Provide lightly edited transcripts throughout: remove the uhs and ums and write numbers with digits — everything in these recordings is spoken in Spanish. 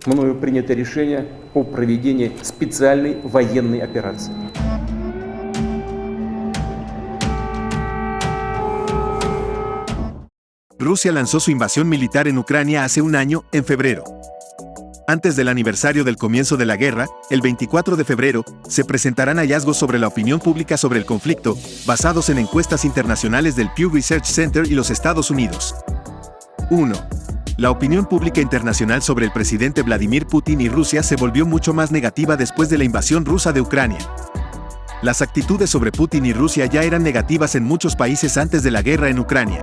Мною принято решение о проведении специальной военной операции. Rusia lanzó su invasión militar en Ucrania hace un año, en febrero. Antes del aniversario del comienzo de la guerra, el 24 de febrero, se presentarán hallazgos sobre la opinión pública sobre el conflicto, basados en encuestas internacionales del Pew Research Center y los Estados Unidos. 1. La opinión pública internacional sobre el presidente Vladimir Putin y Rusia se volvió mucho más negativa después de la invasión rusa de Ucrania. Las actitudes sobre Putin y Rusia ya eran negativas en muchos países antes de la guerra en Ucrania.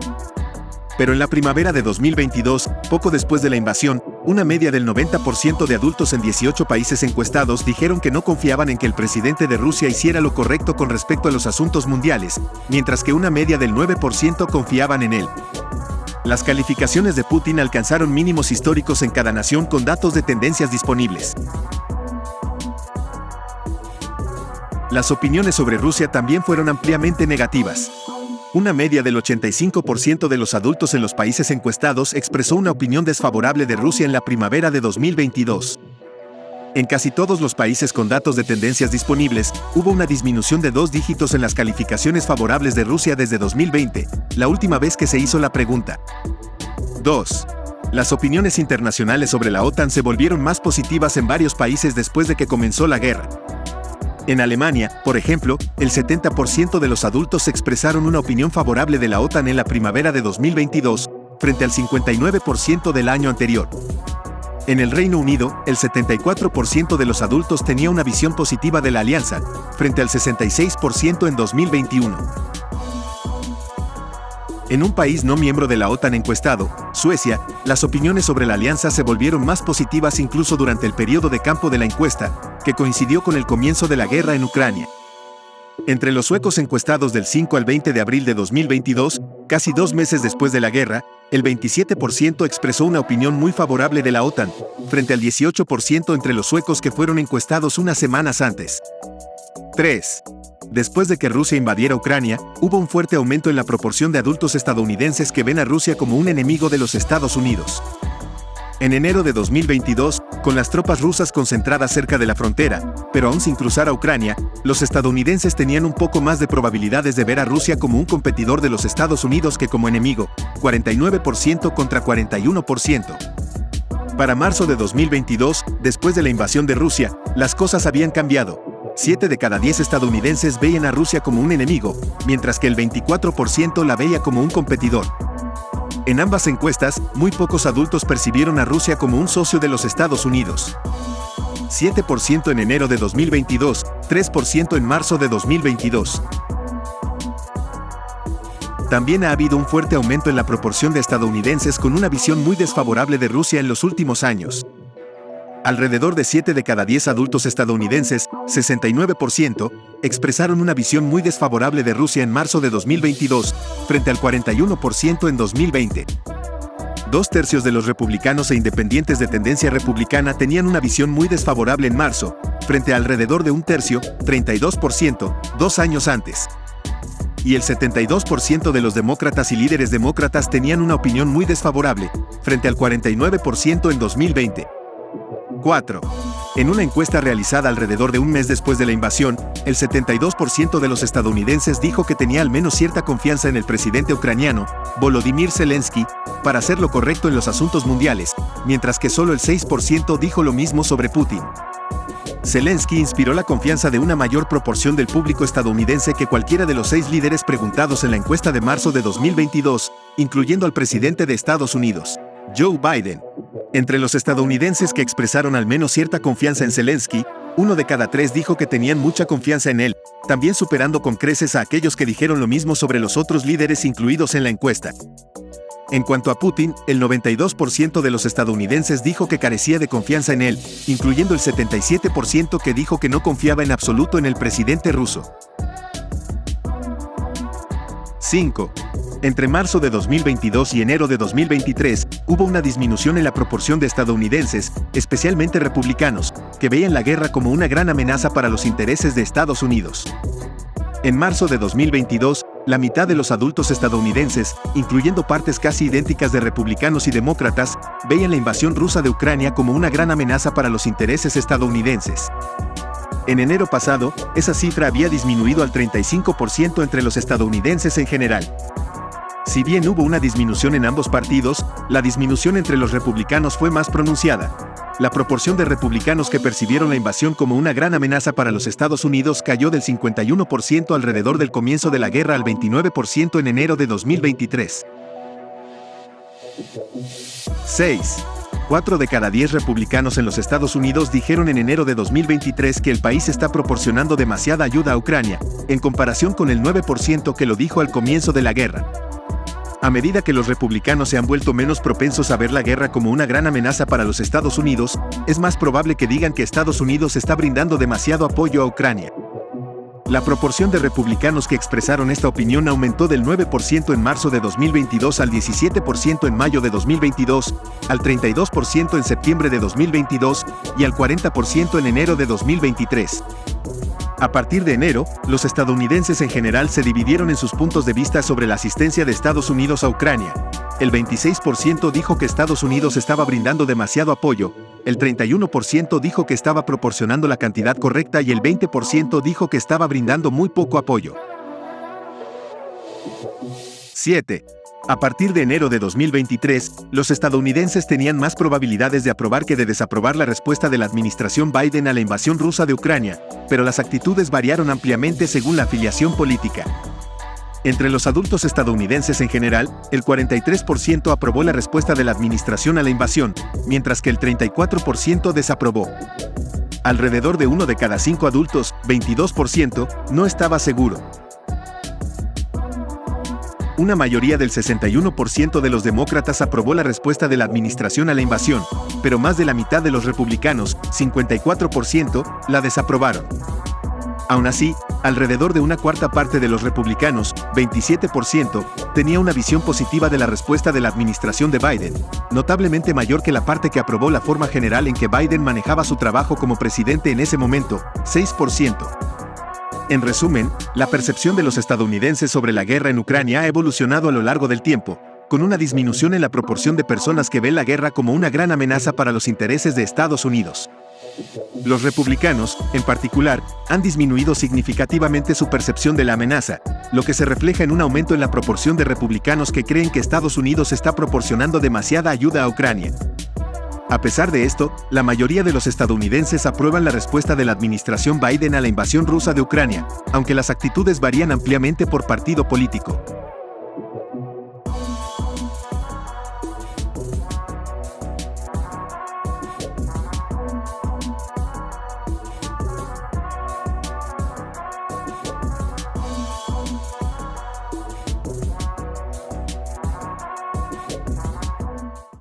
Pero en la primavera de 2022, poco después de la invasión, una media del 90% de adultos en 18 países encuestados dijeron que no confiaban en que el presidente de Rusia hiciera lo correcto con respecto a los asuntos mundiales, mientras que una media del 9% confiaban en él. Las calificaciones de Putin alcanzaron mínimos históricos en cada nación con datos de tendencias disponibles. Las opiniones sobre Rusia también fueron ampliamente negativas. Una media del 85% de los adultos en los países encuestados expresó una opinión desfavorable de Rusia en la primavera de 2022. En casi todos los países con datos de tendencias disponibles, hubo una disminución de 2 dígitos en las calificaciones favorables de Rusia desde 2020, la última vez que se hizo la pregunta. 2. Las opiniones internacionales sobre la OTAN se volvieron más positivas en varios países después de que comenzó la guerra. En Alemania, por ejemplo, el 70% de los adultos expresaron una opinión favorable de la OTAN en la primavera de 2022, frente al 59% del año anterior. En el Reino Unido, el 74% de los adultos tenía una visión positiva de la alianza, frente al 66% en 2021. En un país no miembro de la OTAN encuestado, Suecia, las opiniones sobre la alianza se volvieron más positivas incluso durante el periodo de campo de la encuesta, que coincidió con el comienzo de la guerra en Ucrania. Entre los suecos encuestados del 5 al 20 de abril de 2022, casi 2 meses después de la guerra, el 27% expresó una opinión muy favorable de la OTAN, frente al 18% entre los suecos que fueron encuestados unas semanas antes. 3. Después de que Rusia invadiera Ucrania, hubo un fuerte aumento en la proporción de adultos estadounidenses que ven a Rusia como un enemigo de los Estados Unidos. En enero de 2022, con las tropas rusas concentradas cerca de la frontera, pero aún sin cruzar a Ucrania, los estadounidenses tenían un poco más de probabilidades de ver a Rusia como un competidor de los Estados Unidos que como enemigo, 49% contra 41%. Para marzo de 2022, después de la invasión de Rusia, las cosas habían cambiado. 7 de cada 10 estadounidenses veían a Rusia como un enemigo, mientras que el 24% la veía como un competidor. En ambas encuestas, muy pocos adultos percibieron a Rusia como un socio de los Estados Unidos. 7% en enero de 2022, 3% en marzo de 2022. También ha habido un fuerte aumento en la proporción de estadounidenses con una visión muy desfavorable de Rusia en los últimos años. Alrededor de 7 de cada 10 adultos estadounidenses, 69%, expresaron una visión muy desfavorable de Rusia en marzo de 2022, frente al 41% en 2020. 2/3 de los republicanos e independientes de tendencia republicana tenían una visión muy desfavorable en marzo, frente a alrededor de 1/3, 32%, 2 años antes. Y el 72% de los demócratas y líderes demócratas tenían una opinión muy desfavorable, frente al 49% en 2020. 4. En una encuesta realizada alrededor de un mes después de la invasión, el 72% de los estadounidenses dijo que tenía al menos cierta confianza en el presidente ucraniano, Volodymyr Zelensky, para hacer lo correcto en los asuntos mundiales, mientras que solo el 6% dijo lo mismo sobre Putin. Zelensky inspiró la confianza de una mayor proporción del público estadounidense que cualquiera de los 6 líderes preguntados en la encuesta de marzo de 2022, incluyendo al presidente de Estados Unidos, Joe Biden. Entre los estadounidenses que expresaron al menos cierta confianza en Zelensky, 1 de cada 3 dijo que tenían mucha confianza en él, también superando con creces a aquellos que dijeron lo mismo sobre los otros líderes incluidos en la encuesta. En cuanto a Putin, el 92% de los estadounidenses dijo que carecía de confianza en él, incluyendo el 77% que dijo que no confiaba en absoluto en el presidente ruso. 5. Entre marzo de 2022 y enero de 2023, hubo una disminución en la proporción de estadounidenses, especialmente republicanos, que veían la guerra como una gran amenaza para los intereses de Estados Unidos. En marzo de 2022, la mitad de los adultos estadounidenses, incluyendo partes casi idénticas de republicanos y demócratas, veían la invasión rusa de Ucrania como una gran amenaza para los intereses estadounidenses. En enero pasado, esa cifra había disminuido al 35% entre los estadounidenses en general. Si bien hubo una disminución en ambos partidos, la disminución entre los republicanos fue más pronunciada. La proporción de republicanos que percibieron la invasión como una gran amenaza para los Estados Unidos cayó del 51% alrededor del comienzo de la guerra al 29% en enero de 2023. 6. 4 de cada 10 republicanos en los Estados Unidos dijeron en enero de 2023 que el país está proporcionando demasiada ayuda a Ucrania, en comparación con el 9% que lo dijo al comienzo de la guerra. A medida que los republicanos se han vuelto menos propensos a ver la guerra como una gran amenaza para los Estados Unidos, es más probable que digan que Estados Unidos está brindando demasiado apoyo a Ucrania. La proporción de republicanos que expresaron esta opinión aumentó del 9% en marzo de 2022 al 17% en mayo de 2022, al 32% en septiembre de 2022 y al 40% en enero de 2023. A partir de enero, los estadounidenses en general se dividieron en sus puntos de vista sobre la asistencia de Estados Unidos a Ucrania. El 26% dijo que Estados Unidos estaba brindando demasiado apoyo, el 31% dijo que estaba proporcionando la cantidad correcta y el 20% dijo que estaba brindando muy poco apoyo. 7. A partir de enero de 2023, los estadounidenses tenían más probabilidades de aprobar que de desaprobar la respuesta de la administración Biden a la invasión rusa de Ucrania, pero las actitudes variaron ampliamente según la afiliación política. Entre los adultos estadounidenses en general, el 43% aprobó la respuesta de la administración a la invasión, mientras que el 34% desaprobó. Alrededor de 1 de cada 5 adultos, 22%, no estaba seguro. Una mayoría del 61% de los demócratas aprobó la respuesta de la administración a la invasión, pero más de la mitad de los republicanos, 54%, la desaprobaron. Aún así, alrededor de una cuarta parte de los republicanos, 27%, tenía una visión positiva de la respuesta de la administración de Biden, notablemente mayor que la parte que aprobó la forma general en que Biden manejaba su trabajo como presidente en ese momento, 6%. En resumen, la percepción de los estadounidenses sobre la guerra en Ucrania ha evolucionado a lo largo del tiempo, con una disminución en la proporción de personas que ven la guerra como una gran amenaza para los intereses de Estados Unidos. Los republicanos, en particular, han disminuido significativamente su percepción de la amenaza, lo que se refleja en un aumento en la proporción de republicanos que creen que Estados Unidos está proporcionando demasiada ayuda a Ucrania. A pesar de esto, la mayoría de los estadounidenses aprueban la respuesta de la administración Biden a la invasión rusa de Ucrania, aunque las actitudes varían ampliamente por partido político.